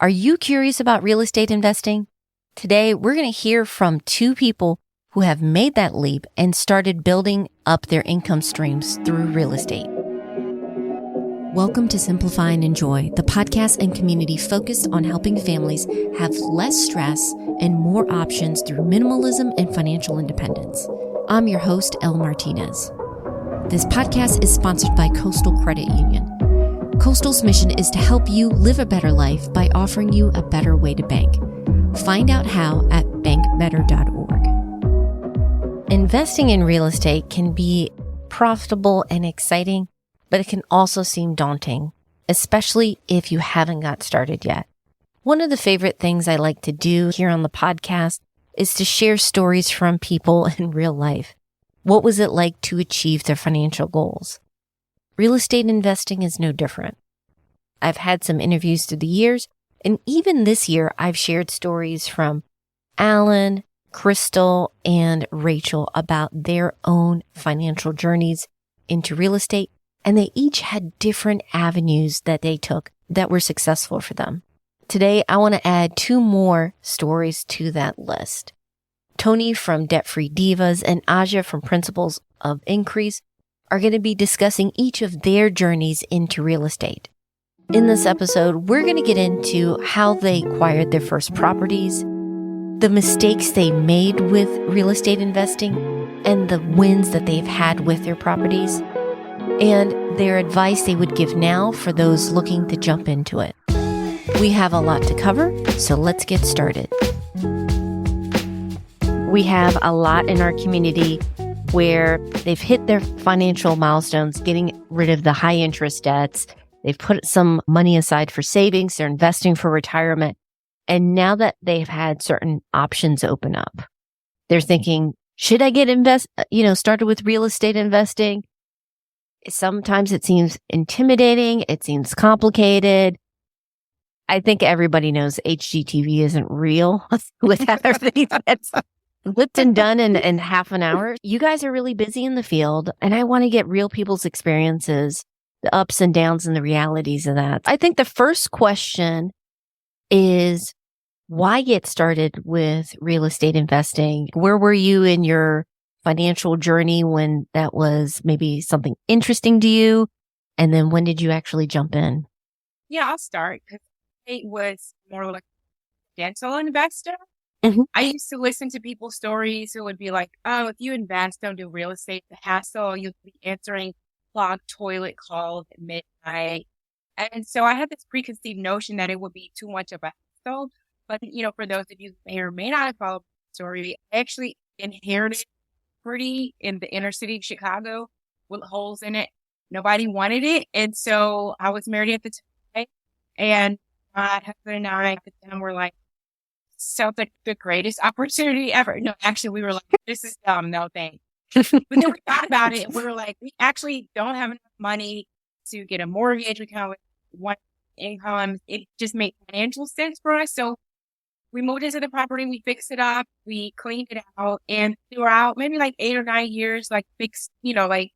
Are you curious about real estate investing? Today, we're going to hear from two people who have made that leap and started building up their income streams through real estate. Welcome to Simplify and Enjoy, the podcast and community focused on helping families have less stress and more options through minimalism and financial independence. I'm your host, Elle Martinez. This podcast is sponsored by Coastal Credit Union. Coastal's mission is to help you live a better life by offering you a better way to bank. Find out how at bankbetter.org. Investing in real estate can be profitable and exciting, but it can also seem daunting, especially if you haven't got started yet. One of the favorite things I like to do here on the podcast is to share stories from people in real life. What was it like to achieve their financial goals? Real estate investing is no different. I've had some interviews through the years, and even this year, I've shared stories from Alan, Crystal, and Rachel about their own financial journeys into real estate, and they each had different avenues that they took that were successful for them. Today, I want to add two more stories to that list. Toni from Debt-Free Divas and Aja from Principles of Increase are going to be discussing each of their journeys into real estate. In this episode, we're going to get into how they acquired their first properties, the mistakes they made with real estate investing, and the wins that they've had with their properties, and their advice they would give now for those looking to jump into it. We have a lot to cover, so let's get started. We have a lot in our community where they've hit their financial milestones, getting rid of the high interest debts. They've put some money aside for savings. They're investing for retirement. And now that they've had certain options open up, they're thinking, should I get started with real estate investing? Sometimes it seems intimidating. It seems complicated. I think everybody knows HGTV isn't real with everything that's flipped and done in half an hour. You guys are really busy in the field, and I want to get real people's experiences, the ups and downs and the realities of that. I think the first question is, why get started with real estate investing? Where were you in your financial journey when that was maybe something interesting to you? And then when did you actually jump in? Yeah, I'll start because it was more like a dental investor. Mm-hmm. I used to listen to people's stories who would be like, oh, if you invest, don't do real estate, the hassle, you'll be answering clogged toilet calls at midnight. And so I had this preconceived notion that it would be too much of a hassle. But, for those of you who may or may not have followed the story, I actually inherited property in the inner city of Chicago with holes in it. Nobody wanted it. And so I was married at the time. And my husband and I at the time were like, sounds like the greatest opportunity ever. No, actually, we were like, this is dumb. No, thanks. But then we thought about it. We were like, we actually don't have enough money to get a mortgage. We kind of one income. It just made financial sense for us. So we moved into the property. We fixed it up. We cleaned it out. And throughout maybe like 8 or 9 years, fixed,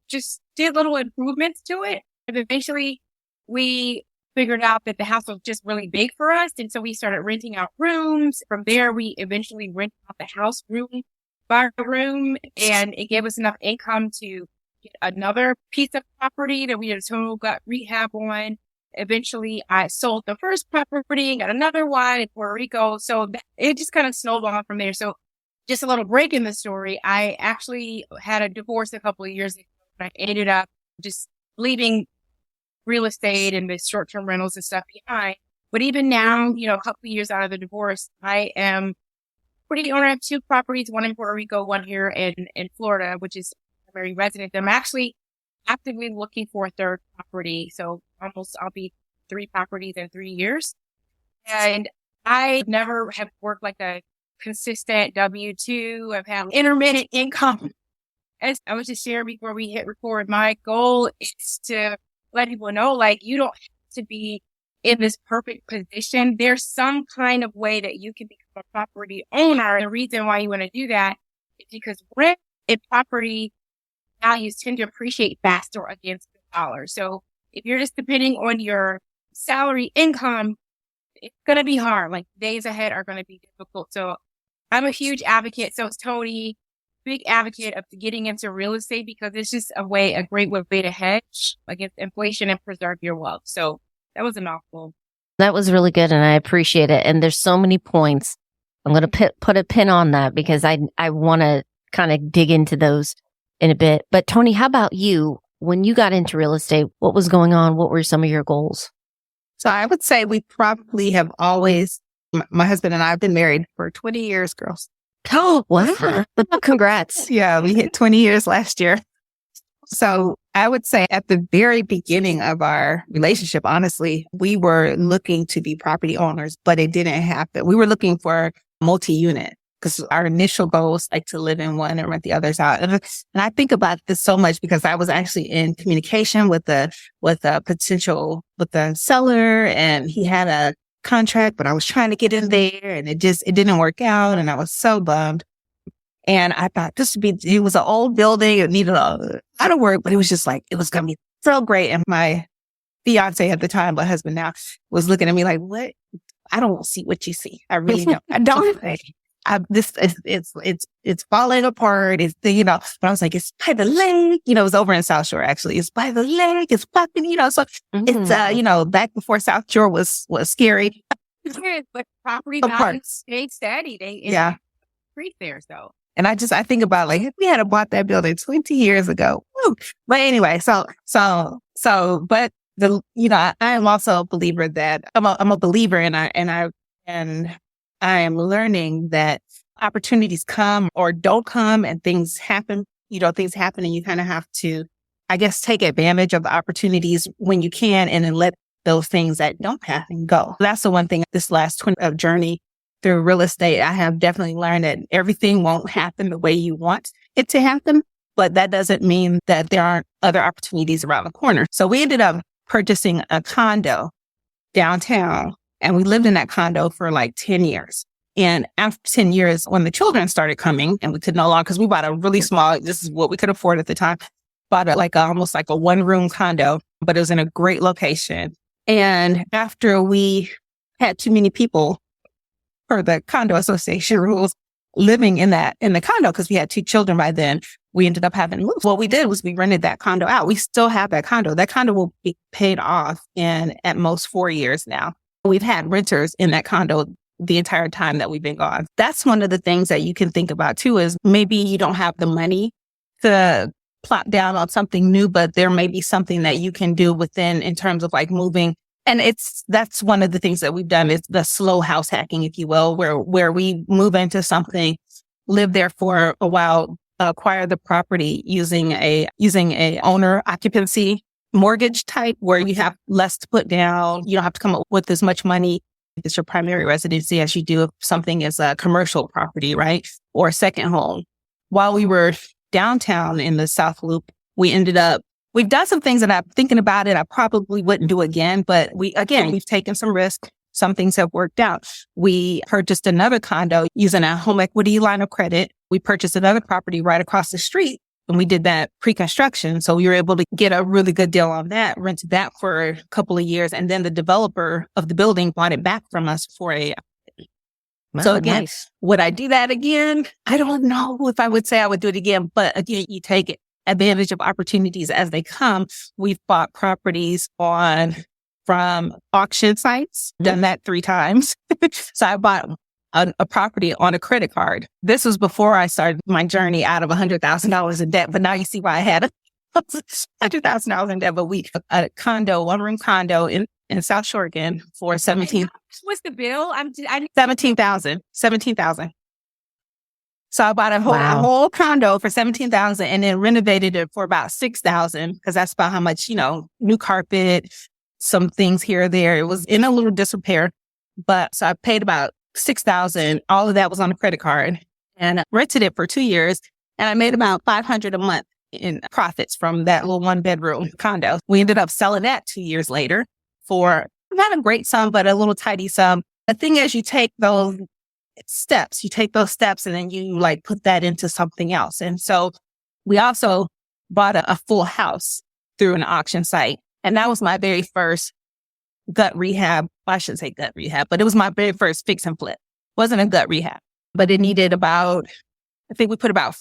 just did little improvements to it. And eventually we figured out that the house was just really big for us. And so we started renting out rooms. From there, we eventually rented out the house room by room. And it gave us enough income to get another piece of property that we did a total gut rehab on. Eventually, I sold the first property and got another one in Puerto Rico. So it just kind of snowballed from there. So just a little break in the story. I actually had a divorce a couple of years ago. I ended up just leaving real estate and the short-term rentals and stuff behind. But even now, a couple of years out of the divorce, I am property owner. I have 2 properties, one in Puerto Rico, one here in Florida, which is primary residence. I'm actually actively looking for a third property. So I'll be 3 properties in 3 years. And I never have worked like a consistent W-2. I've had intermittent income. As I was just sharing before we hit record, my goal is to let people know, you don't have to be in this perfect position. There's some kind of way that you can become a property owner. The reason why you want to do that is because rent and property values tend to appreciate faster against the dollar. So if you're just depending on your salary income, it's going to be hard. Like days ahead are going to be difficult. So I'm a huge advocate. So it's Tony, big advocate of getting into real estate because it's just a great way to hedge against inflation and preserve your wealth. So that was a mouthful. That was really good, and I appreciate it. And there's so many points. I'm going to put a pin on that because I want to kind of dig into those in a bit. But Toni, how about you? When you got into real estate, what was going on? What were some of your goals? So I would say we probably have always, my husband and I have been married for 20 years, girls. Oh, wow. Congrats. Yeah, we hit 20 years last year. So I would say at the very beginning of our relationship, honestly, we were looking to be property owners, but it didn't happen. We were looking for multi-unit because our initial goal was like to live in one and rent the others out. And I think about this so much because I was actually in communication with the seller, and he had a contract, but I was trying to get in there and it didn't work out. And I was so bummed. And I thought it was an old building. It needed a lot of work, but it was just like, it was going to be so great. And my fiance at the time, my husband now, was looking at me like, what? I don't see what you see. I really don't. I don't. It's falling apart. But I was like, it's by the lake. It was over in South Shore, actually. It's by the lake. It's popping, so it's, back before South Shore was scary. But property values stayed steady. They increased there, so. And I think about like, if we had bought that building 20 years ago. Woo. But anyway, but I am also a believer that I'm a believer and I am learning that opportunities come or don't come and things happen. Things happen and you kind of have to, I guess, take advantage of the opportunities when you can and then let those things that don't happen go. That's the one thing this last journey through real estate, I have definitely learned that everything won't happen the way you want it to happen, but that doesn't mean that there aren't other opportunities around the corner. So we ended up purchasing a condo downtown, and we lived in that condo for like 10 years. And after 10 years, when the children started coming and we could no longer, because we bought a really small, this is what we could afford at the time, bought almost like a 1-room condo, but it was in a great location. And after we had too many people, per the condo association rules, living in the condo, because we had 2 children by then, we ended up having to move. What we did was we rented that condo out. We still have that condo. That condo will be paid off in at most 4 years now. We've had renters in that condo the entire time that we've been gone. That's one of the things that you can think about too, is maybe you don't have the money to plop down on something new, but there may be something that you can do within in terms of like moving. And that's one of the things that we've done is the slow house hacking, if you will, where we move into something, live there for a while, acquire the property using a owner occupancy mortgage type where you have less to put down. You don't have to come up with as much money if it's your primary residency as you do if something is a commercial property, right? Or a second home. While we were downtown in the South Loop, we've done some things that I'm thinking about it. I probably wouldn't do again, but we've taken some risk. Some things have worked out. We purchased another condo using a home equity line of credit. We purchased another property right across the street, and we did that pre-construction. So we were able to get a really good deal on that, rented that for a couple of years. And then the developer of the building bought it back from us for so again, nice. Would I do that again? I don't know if I would say I would do it again, but again, you take advantage of opportunities as they come. We've bought properties from auction sites, done that 3 times. So I bought a property on a credit card. This was before I started my journey out of $100,000 in debt, but now you see why I had $100,000 in debt. But a condo, 1-room condo in South Shore again for 17. What's the bill? $17,000. So I bought a whole condo for $17,000 and then renovated it for about $6,000 because that's about how much, new carpet, some things here or there. It was in a little disrepair, but so I paid about $6,000. All of that was on a credit card and rented it for 2 years. And I made about $500 a month in profits from that little 1-bedroom condo. We ended up selling that 2 years later for not a great sum, but a little tidy sum. The thing is, you take those steps and then you put that into something else. And so we also bought a full house through an auction site. And that was my very first gut rehab I shouldn't say gut rehab, but it was my very first fix and flip. Wasn't a gut rehab, but it needed about, I think we put about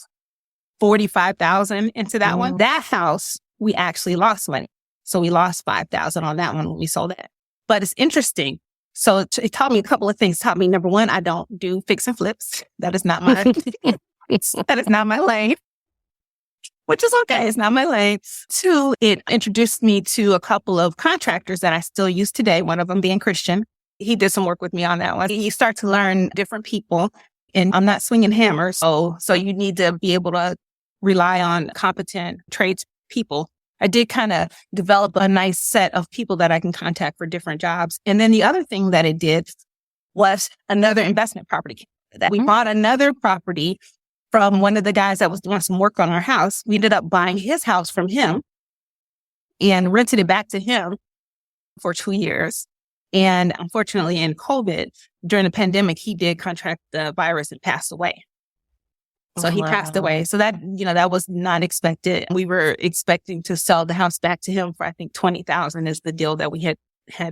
45,000 into that one. That house, we actually lost money. So we lost 5,000 on that one when we sold it. But it's interesting. So it taught me a couple of things. It taught me, number one, I don't do fix and flips. That is not my, that is not my lane, which is okay. It's not my lane. Two, it introduced me to a couple of contractors that I still use today. One of them being Christian. He did some work with me on that one. You start to learn different people, and I'm not swinging hammers. So you need to be able to rely on competent trades people. I did kind of develop a nice set of people that I can contact for different jobs. And then the other thing that it did was another investment property. That we bought another property from one of the guys that was doing some work on our house. We ended up buying his house from him and rented it back to him for 2 years. And unfortunately, in COVID, during the pandemic, he did contract the virus and passed away. So he passed away. So that, that was not expected. We were expecting to sell the house back to him for, I think, 20,000 is the deal that we had.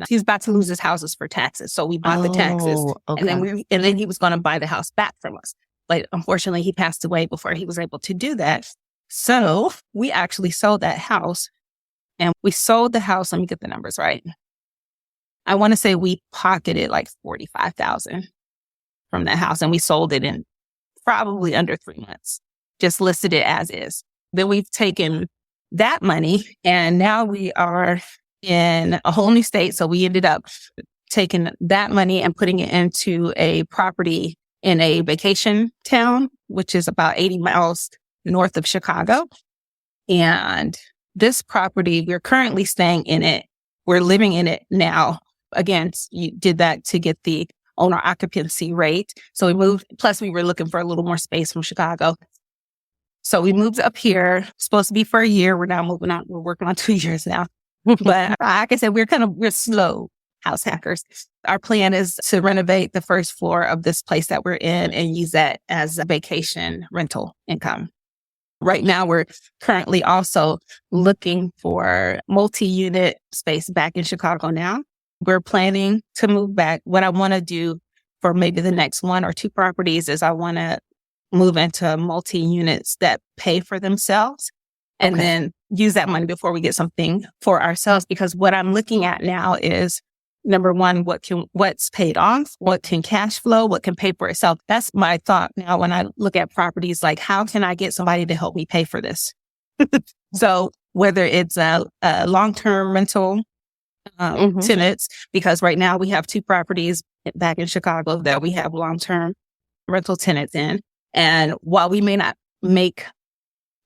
He's about to lose his houses for taxes. So we bought the taxes, and then he was going to buy the house back from us. But unfortunately, he passed away before he was able to do that. So we actually sold that house, and we sold the house. Let me get the numbers right. I want to say we pocketed like 45,000 from that house, and we sold it in probably under 3 months, just listed it as is. Then we've taken that money, and now we are in a whole new state. So we ended up taking that money and putting it into a property in a vacation town, which is about 80 miles north of Chicago. And this property, we're currently staying in it. We're living in it now. Again, you did that to get the owner occupancy rate. So we moved, plus we were looking for a little more space from Chicago. So we moved up here, supposed to be for a year. We're now moving on. We're working on 2 years now. But like I said, we're slow house hackers. Our plan is to renovate the first floor of this place that we're in and use that as a vacation rental income. Right now, we're currently also looking for multi-unit space back in Chicago now. We're planning to move back. What I want to do for maybe the next 1 or 2 properties is I want to move into multi-units that pay for themselves and then use that money before we get something for ourselves. Because what I'm looking at now is, number one, what's paid off, what can cash flow, what can pay for itself. That's my thought now when I look at properties, like how can I get somebody to help me pay for this? So whether it's a long-term rental, tenants, because right now we have 2 properties back in Chicago that we have long-term rental tenants in. And while we may not make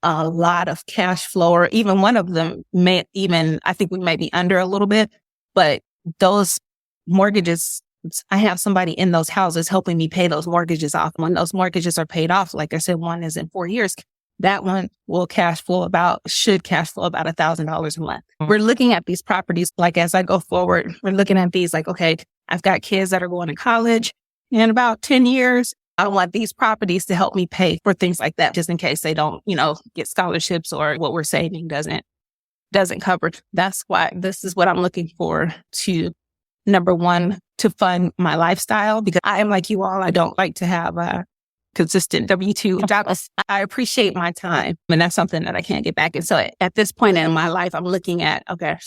a lot of cash flow, or even one of them I think we may be under a little bit, but those mortgages, I have somebody in those houses helping me pay those mortgages off. When those mortgages are paid off, like I said, one is in 4 years. That one should cash flow about $1,000 a month. We're looking at these properties, like as I go forward, we're looking at these like, okay, I've got kids that are going to college in about 10 years. I want these properties to help me pay for things like that, just in case they don't, get scholarships or what we're saving doesn't cover. That's why this is what I'm looking for to, number one, to fund my lifestyle, because I am like you all. I don't like to have a consistent W-2 job. I appreciate my time, and that's something that I can't get back. And so at this point in my life, I'm looking at, okay,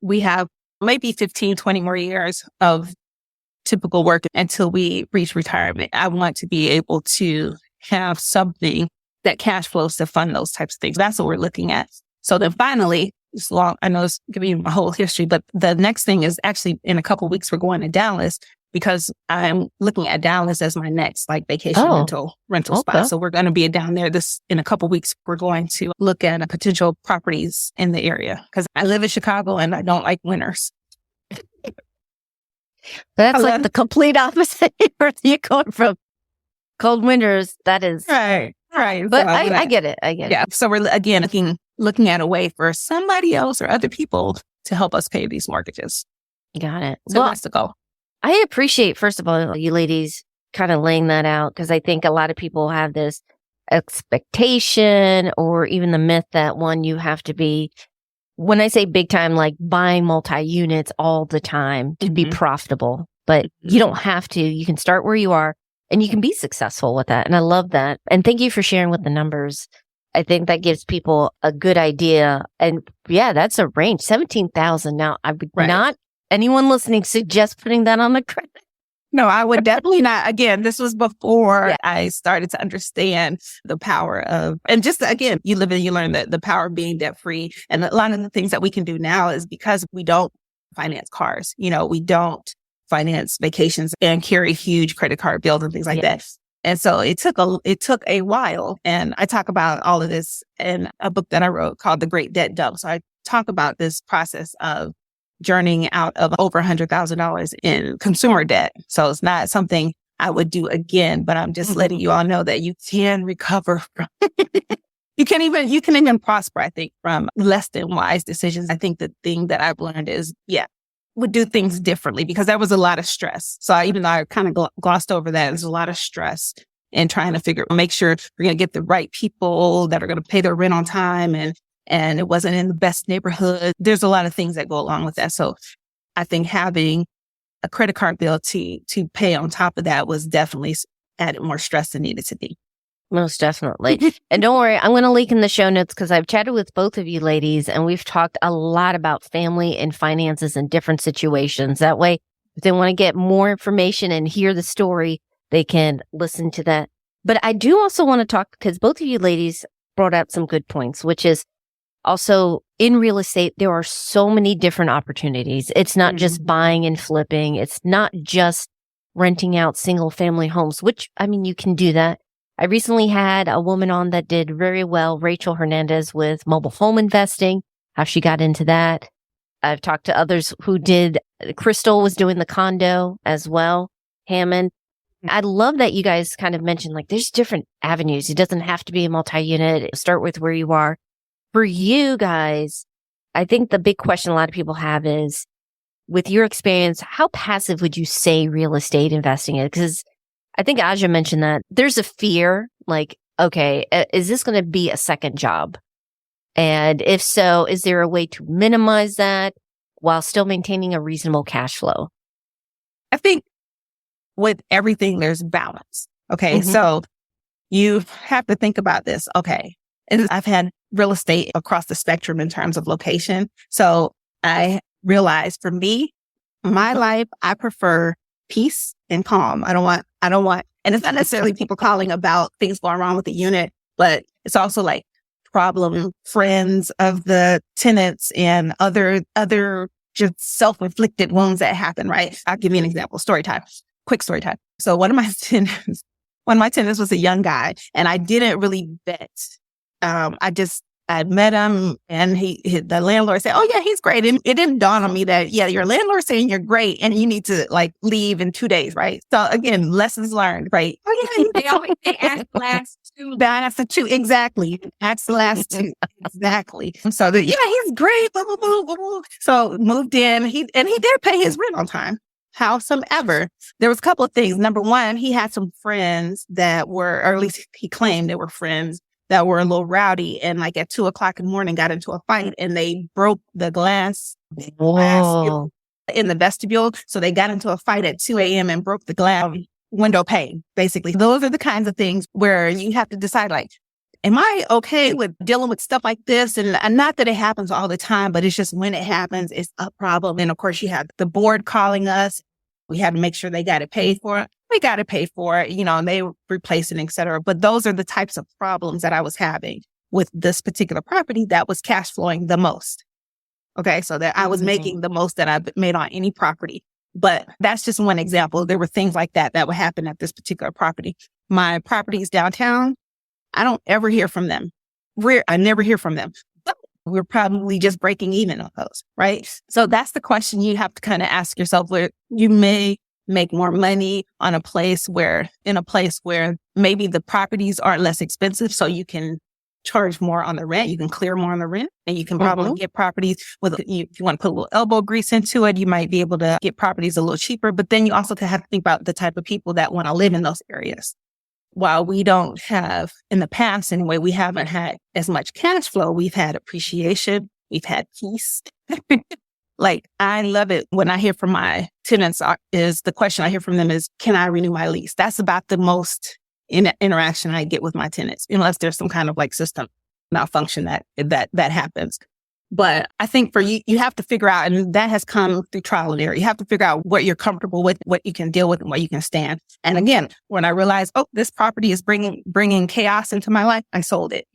we have maybe 15, 20 more years of typical work until we reach retirement. I want to be able to have something that cash flows to fund those types of things. That's what we're looking at. So then finally, it's long, I know it's giving you my whole history, but the next thing is actually in a couple of weeks, we're going to Dallas, because I'm looking at Dallas as my next vacation rental spot. So we're going to be down there in a couple of weeks. We're going to look at potential properties in the area, because I live in Chicago and I don't like winters. That's like the complete opposite. Where you're going from cold winters. That is right. But so I get it. Yeah. So we're again looking at a way for somebody else or other people to help us pay these mortgages. Got it. So that's the goal. I appreciate, first of all, you ladies kind of laying that out, because I think a lot of people have this expectation or even the myth that, one, you have to be when I say big time, like buying multi-units all the time to be profitable, but you don't have to. You can start where you are and you can be successful with that. And I love that. And thank you for sharing with the numbers. I think that gives people a good idea. And yeah, that's a range, 17,000. Now, I would not, anyone listening, suggest putting that on the credit. No, I would definitely not. Again, this was before I started to understand the power of, and just again, you live and you learn that the power of being debt free. And a lot of the things that we can do now is because we don't finance cars, we don't finance vacations and carry huge credit card bills and things like that. And so it took a while. And I talk about all of this in a book that I wrote called The Great Debt Dump. So I talk about this process of journeying out of over $100,000 in consumer debt. So it's not something I would do again, but I'm just letting you all know that you can recover from you can even prosper, I think, from less than wise decisions. I think the thing that I've learned is, would do things differently because there was a lot of stress. So even though I kind of glossed over that, there's a lot of stress in trying to make sure we're going to get the right people that are going to pay their rent on time and it wasn't in the best neighborhood. There's a lot of things that go along with that. So I think having a credit card bill to pay on top of that was definitely added more stress than needed to be. Most definitely. And don't worry, I'm going to link in the show notes because I've chatted with both of you ladies and we've talked a lot about family and finances in different situations. That way, if they want to get more information and hear the story, they can listen to that. But I do also want to talk because both of you ladies brought up some good points, which is also in real estate, there are so many different opportunities. It's not just buying and flipping. It's not just renting out single family homes, which, I mean, you can do that. I recently had a woman on that did very well, Rachel Hernandez, with mobile home investing, how she got into that. I've talked to others who did. Crystal was doing the condo as well, Hammond. I love that you guys kind of mentioned, like, there's different avenues. It doesn't have to be a multi-unit. Start with where you are. For you guys, I think the big question a lot of people have is, with your experience, how passive would you say real estate investing is? Because I think Aja mentioned that there's a fear, like, okay, is this going to be a second job? And if so, is there a way to minimize that while still maintaining a reasonable cash flow? I think with everything, there's balance. Okay. So you have to think about this. Okay. And I've had real estate across the spectrum in terms of location. So I realized for me, my life, I prefer peace and calm. I don't want, and it's not necessarily people calling about things going wrong with the unit, but it's also like problem friends of the tenants and other just self-inflicted wounds that happen, right? I'll give you an example. Quick story time. So one of my tenants was a young guy and I didn't really vet. I met him and the landlord said, "Oh yeah, he's great." And it didn't dawn on me that, your landlord's saying you're great and you need to like leave in 2 days, right? So again, lessons learned, right? Oh yeah, they ask the last two. That's the two, exactly. That's the last two, exactly. So he's great. Blah, blah, blah, blah, blah. So moved in, he did pay his rent on time. Howsoever, there was a couple of things. Number one, he had some friends that were, or at least he claimed they were friends, that were a little rowdy and like at 2:00 in the morning got into a fight and they broke the glass in the vestibule. So they got into a fight at 2 a.m. and broke the glass window pane, basically. Those are the kinds of things where you have to decide, like, am I okay with dealing with stuff like this? And not that it happens all the time, but it's just when it happens, it's a problem. And of course, you have the board calling us. We had to make sure they got it paid for. We got to pay for it, and they replace it, et cetera. But those are the types of problems that I was having with this particular property that was cash flowing the most. Okay. So that I was making the most that I've made on any property. But that's just one example. There were things like that would happen at this particular property. My properties downtown, I don't ever hear from them. I never hear from them. We're probably just breaking even on those, right? So that's the question you have to kind of ask yourself, where you may make more money in a place where maybe the properties are less expensive. So you can charge more on the rent. You can clear more on the rent and you can probably get properties if you want to put a little elbow grease into it, you might be able to get properties a little cheaper. But then you also have to think about the type of people that want to live in those areas. While we don't have, in the past anyway, we haven't had as much cash flow, we've had appreciation We've had peace. Like, I love it when I hear from my tenants is the question I hear from them is, can I renew my lease? That's about the most interaction I get with my tenants, unless there's some kind of like system malfunction that happens. But I think for you, you have to figure out, and that has come through trial and error. You have to figure out what you're comfortable with, what you can deal with, and what you can stand. And again, when I realized, oh, this property is bringing chaos into my life, I sold it.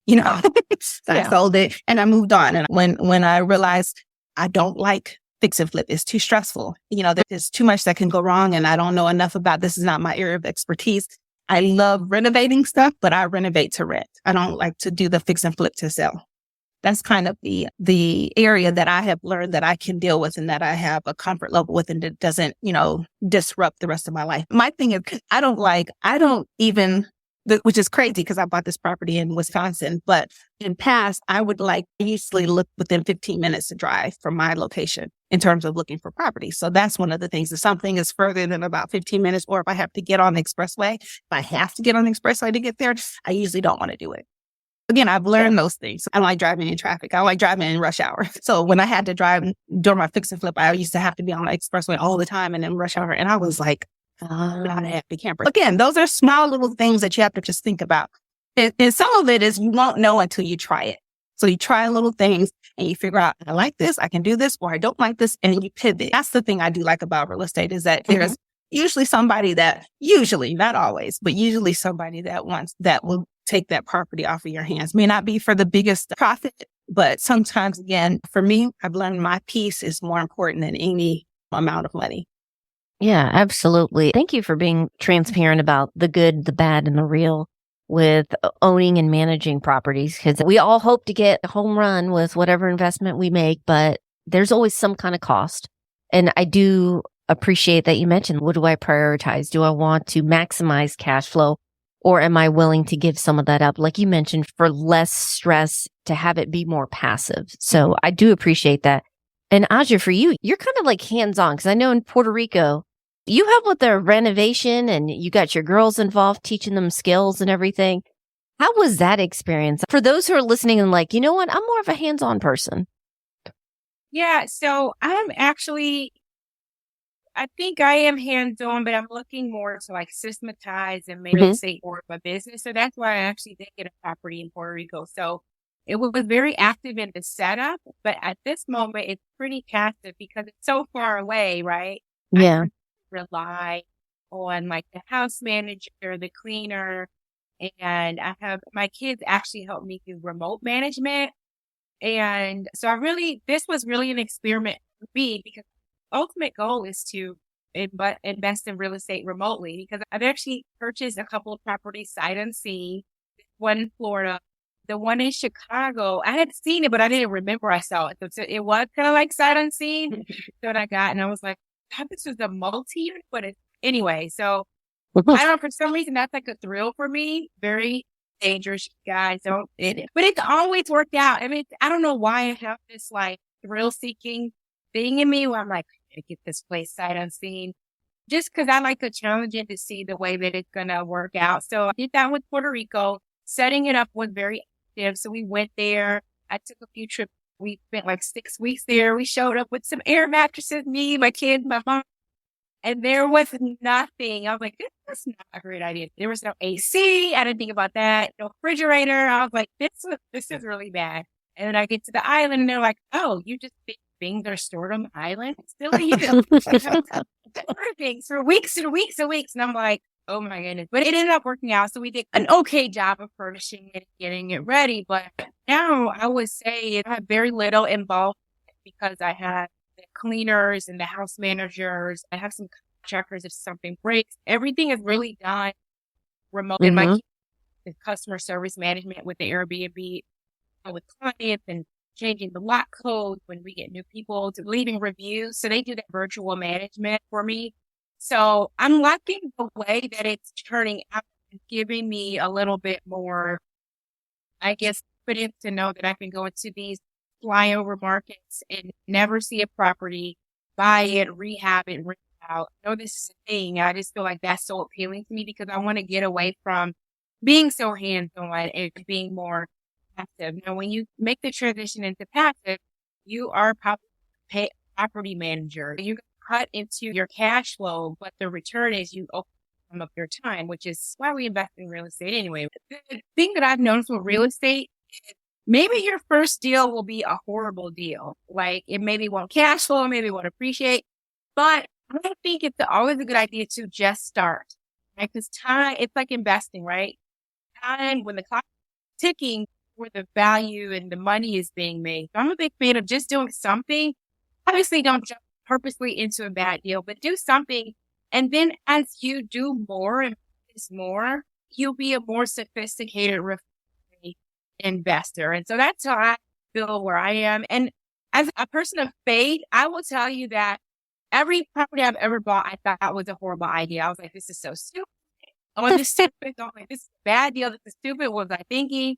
I sold it and I moved on. And when I realized I don't like fix and flip, it's too stressful. There's too much that can go wrong, and I don't know enough about this. Is not my area of expertise. I love renovating stuff, but I renovate to rent. I don't like to do the fix and flip to sell. That's kind of the area that I have learned that I can deal with and that I have a comfort level with, and it doesn't, disrupt the rest of my life. My thing is, which is crazy because I bought this property in Wisconsin, but in past, I usually look within 15 minutes to drive from my location in terms of looking for property. So that's one of the things. If something is further than about 15 minutes, or if I have to get on the expressway, to get there, I usually don't want to do it. Again, I've learned those things. I don't like driving in traffic. I don't like driving in rush hour. So when I had to drive during my fix and flip, I used to have to be on the expressway all the time and in rush hour. And I was like, I'm not a happy camper. Again, those are small little things that you have to just think about. And some of it is you won't know until you try it. So you try little things and you figure out, I like this, I can do this, or I don't like this, and you pivot. That's the thing I do like about real estate is that there's usually somebody not always, but usually somebody that will take that property off of your hands. May not be for the biggest profit, but sometimes, again, for me, I've learned my peace is more important than any amount of money. Yeah, absolutely. Thank you for being transparent about the good, the bad, and the real with owning and managing properties, because we all hope to get a home run with whatever investment we make, but there's always some kind of cost. And I do appreciate that you mentioned, what do I prioritize? Do I want to maximize cash flow, or am I willing to give some of that up, like you mentioned, for less stress, to have it be more passive? So I do appreciate that. And Aja, for you, you're kind of like hands-on, because I know in Puerto Rico, you help with the renovation and you got your girls involved, teaching them skills and everything. How was that experience? For those who are listening and like, you know what, I'm more of a hands-on person. Yeah, so I think I am hands-on, but I'm looking more to like systematize and make real estate more of a business. So that's why I actually did get a property in Puerto Rico. So it was very active in the setup, but at this moment, it's pretty passive because it's so far away, right? Yeah. I rely on like the house manager, the cleaner, and I have my kids actually help me do remote management. And so this was really an experiment for me because the ultimate goal is to invest in real estate remotely, because I've actually purchased a couple of properties sight unseen, one in Florida. The one in Chicago, I had seen it, but I didn't remember I saw it. So it was kind of like sight unseen. So I got, and I was like, I thought this was a multi-unit, but anyway. So I don't know, for some reason, that's like a thrill for me. Very dangerous, guys. But it's always worked out. I mean, I don't know why I have this like thrill seeking thing in me where I'm like, I get this place sight unseen. Just because I like to challenge it to see the way that it's going to work out. So I did that with Puerto Rico. Setting it up was very active. So we went there. I took a few trips. We spent like 6 weeks there. We showed up with some air mattresses, me, my kids, my mom. And there was nothing. I was like, this is not a great idea. There was no AC. I didn't think about that. No refrigerator. I was like, this is really bad. And then I get to the island and they're like, oh, you just think things are stored on the island? Still, things for weeks and weeks and weeks. And I'm like, oh my goodness. But it ended up working out. So we did an okay job of furnishing it, getting it ready. But now I would say I have very little involved because I have the cleaners and the house managers. I have some contractors if something breaks. Everything is really done remote. And my customer service management with the Airbnb, with clients, and changing the lock code when we get new people, to leaving reviews. So they do that virtual management for me. So I'm liking the way that it's turning out and giving me a little bit more, I guess, confidence to know that I can go into these flyover markets and never see a property, buy it, rehab it, rent it out. I know this is a thing. I just feel like that's so appealing to me because I want to get away from being so hands-on and being more passive. Now, when you make the transition into passive, you are property manager. You cut into your cash flow, but the return is you open up your time, which is why we invest in real estate anyway. The thing that I've noticed with real estate is maybe your first deal will be a horrible deal. Like it maybe won't cash flow, maybe won't appreciate, but I think it's always a good idea to just start, right? Because time, it's like investing, right? Time when the clock is ticking, where the value and the money is being made. So I'm a big fan of just doing something. Obviously, don't jump purposely into a bad deal, but do something. And then as you do more and focus more, you'll be a more sophisticated investor. And so that's how I feel where I am. And as a person of faith, I will tell you that every property I've ever bought, I thought was a horrible idea. I was like, this is so stupid. Oh, this is stupid. Oh, this is a bad deal. This is stupid. What was I thinking?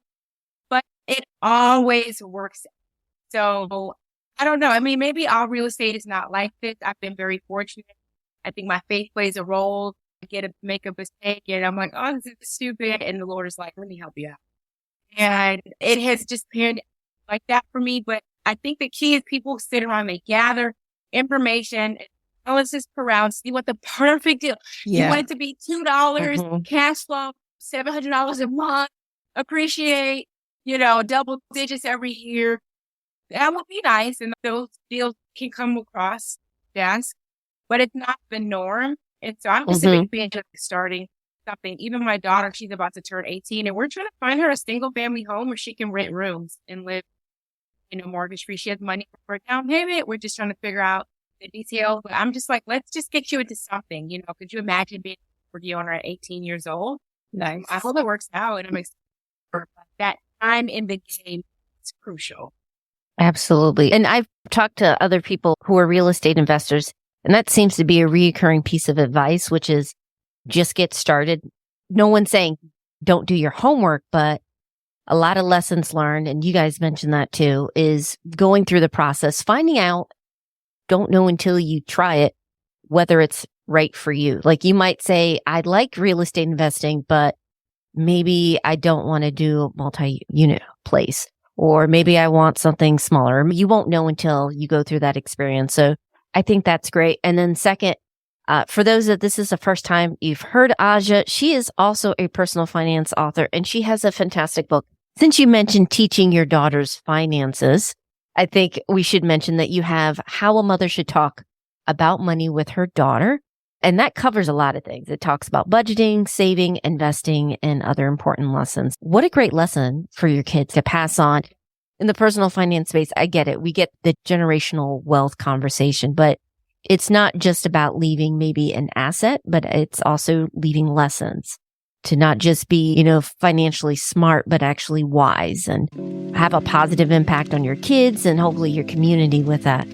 But it always works. So I don't know. I mean, maybe all real estate is not like this. I've been very fortunate. I think my faith plays a role. I make a mistake and I'm like, oh, this is stupid. And the Lord is like, let me help you out. And it has just been like that for me. But I think the key is people sit around, they gather information, analysis paralysis. You want the perfect deal. Yeah. You want it to be $2, cash flow, $700 a month, appreciate, double digits every year. That would be nice. And those deals can come across desk, but it's not the norm. And so I'm just a big fan of starting something. Even my daughter, she's about to turn 18 and we're trying to find her a single family home where she can rent rooms and live, mortgage free. She has money for a down payment. We're just trying to figure out the details. But I'm just like, let's just get you into something. Could you imagine being a property owner at 18 years old? Nice. I hope it works out. And I'm excited for that time in the game is crucial. Absolutely. And I've talked to other people who are real estate investors, and that seems to be a recurring piece of advice, which is just get started. No one's saying don't do your homework, but a lot of lessons learned, and you guys mentioned that too, is going through the process, finding out, don't know until you try it, whether it's right for you. Like you might say, I'd like real estate investing, but maybe I don't want to do a multi-unit place, or maybe I want something smaller. You won't know until you go through that experience. So I think that's great. And then second, for those that this is the first time you've heard Aja, she is also a personal finance author, and she has a fantastic book. Since you mentioned teaching your daughter's finances, I think we should mention that you have How a Mother Should Talk About Money with Her Daughter. And that covers a lot of things. It talks about budgeting, saving, investing, and other important lessons. What a great lesson for your kids to pass on. In the personal finance space, I get it. We get the generational wealth conversation, but it's not just about leaving maybe an asset, but it's also leaving lessons to not just be, financially smart, but actually wise and have a positive impact on your kids and hopefully your community with that.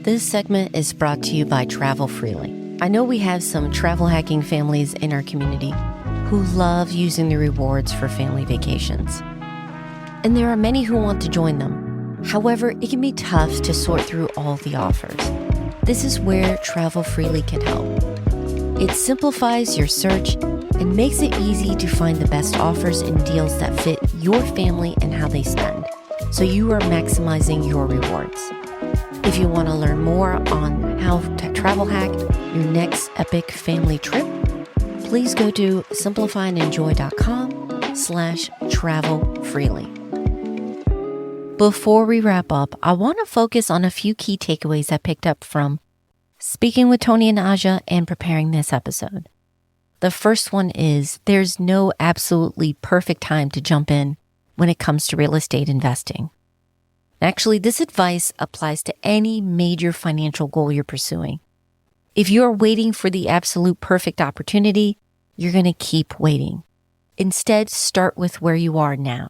This segment is brought to you by Travel Freely. I know we have some travel hacking families in our community who love using the rewards for family vacations. And there are many who want to join them. However, it can be tough to sort through all the offers. This is where Travel Freely can help. It simplifies your search and makes it easy to find the best offers and deals that fit your family and how they spend, so you are maximizing your rewards. If you want to learn more on how to travel hack your next epic family trip, please go to simplifyandenjoy.com/travel-freely. Before we wrap up, I want to focus on a few key takeaways I picked up from speaking with Toni and Aja and preparing this episode. The first one is there's no absolutely perfect time to jump in when it comes to real estate investing. Actually, this advice applies to any major financial goal you're pursuing. If you're waiting for the absolute perfect opportunity, you're going to keep waiting. Instead, start with where you are now.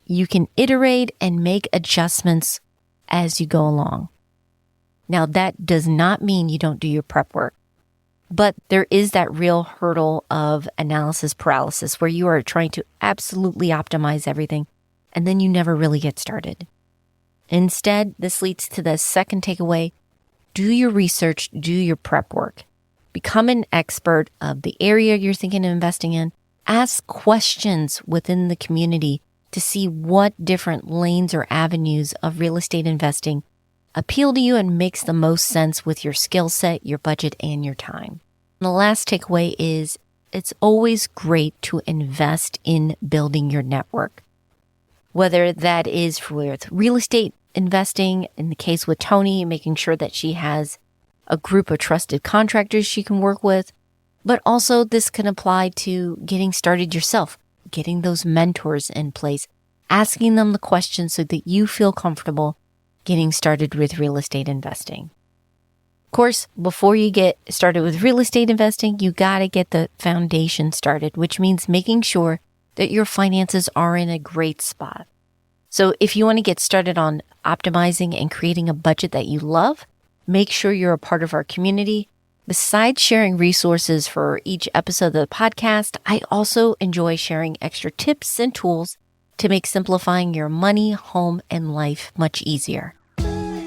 You can iterate and make adjustments as you go along. Now, that does not mean you don't do your prep work, but there is that real hurdle of analysis paralysis where you are trying to absolutely optimize everything, and then you never really get started. Instead, this leads to the second takeaway. Do your research, do your prep work. Become an expert of the area you're thinking of investing in. Ask questions within the community to see what different lanes or avenues of real estate investing appeal to you and makes the most sense with your skill set, your budget, and your time. And the last takeaway is it's always great to invest in building your network. Whether that is with real estate investing, in the case with Toni, making sure that she has a group of trusted contractors she can work with, but also this can apply to getting started yourself, getting those mentors in place, asking them the questions so that you feel comfortable getting started with real estate investing. Of course, before you get started with real estate investing, you got to get the foundation started, which means making sure that your finances are in a great spot. So if you want to get started on optimizing and creating a budget that you love, make sure you're a part of our community. Besides sharing resources for each episode of the podcast, I also enjoy sharing extra tips and tools to make simplifying your money, home, and life much easier.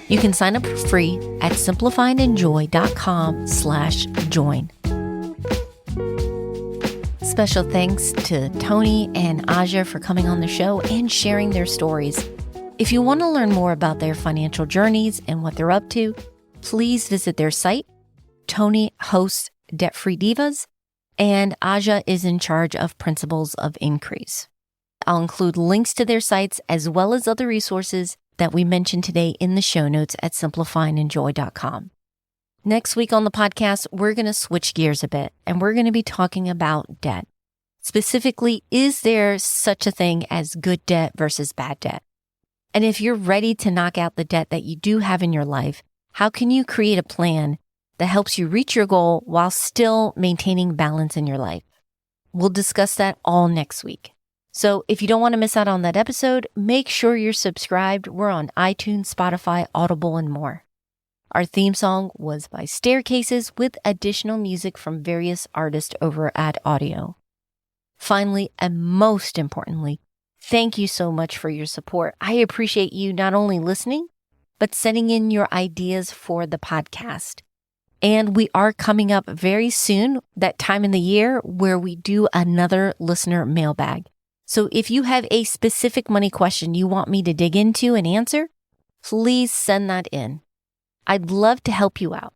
You can sign up for free at simplifyindenjoy.com/join. Special thanks to Toni and Aja for coming on the show and sharing their stories. If you want to learn more about their financial journeys and what they're up to, please visit their site. Toni hosts Debt-Free Divas, and Aja is in charge of Principles of Increase. I'll include links to their sites as well as other resources that we mentioned today in the show notes at simplifyindenjoy.com. Next week on the podcast, we're going to switch gears a bit and we're going to be talking about debt. Specifically, is there such a thing as good debt versus bad debt? And if you're ready to knock out the debt that you do have in your life, how can you create a plan that helps you reach your goal while still maintaining balance in your life? We'll discuss that all next week. So if you don't want to miss out on that episode, make sure you're subscribed. We're on iTunes, Spotify, Audible, and more. Our theme song was by Staircases with additional music from various artists over at Audio. Finally, and most importantly, thank you so much for your support. I appreciate you not only listening, but sending in your ideas for the podcast. And we are coming up very soon, that time in the year where we do another listener mailbag. So if you have a specific money question you want me to dig into and answer, please send that in. I'd love to help you out.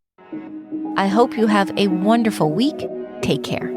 I hope you have a wonderful week. Take care.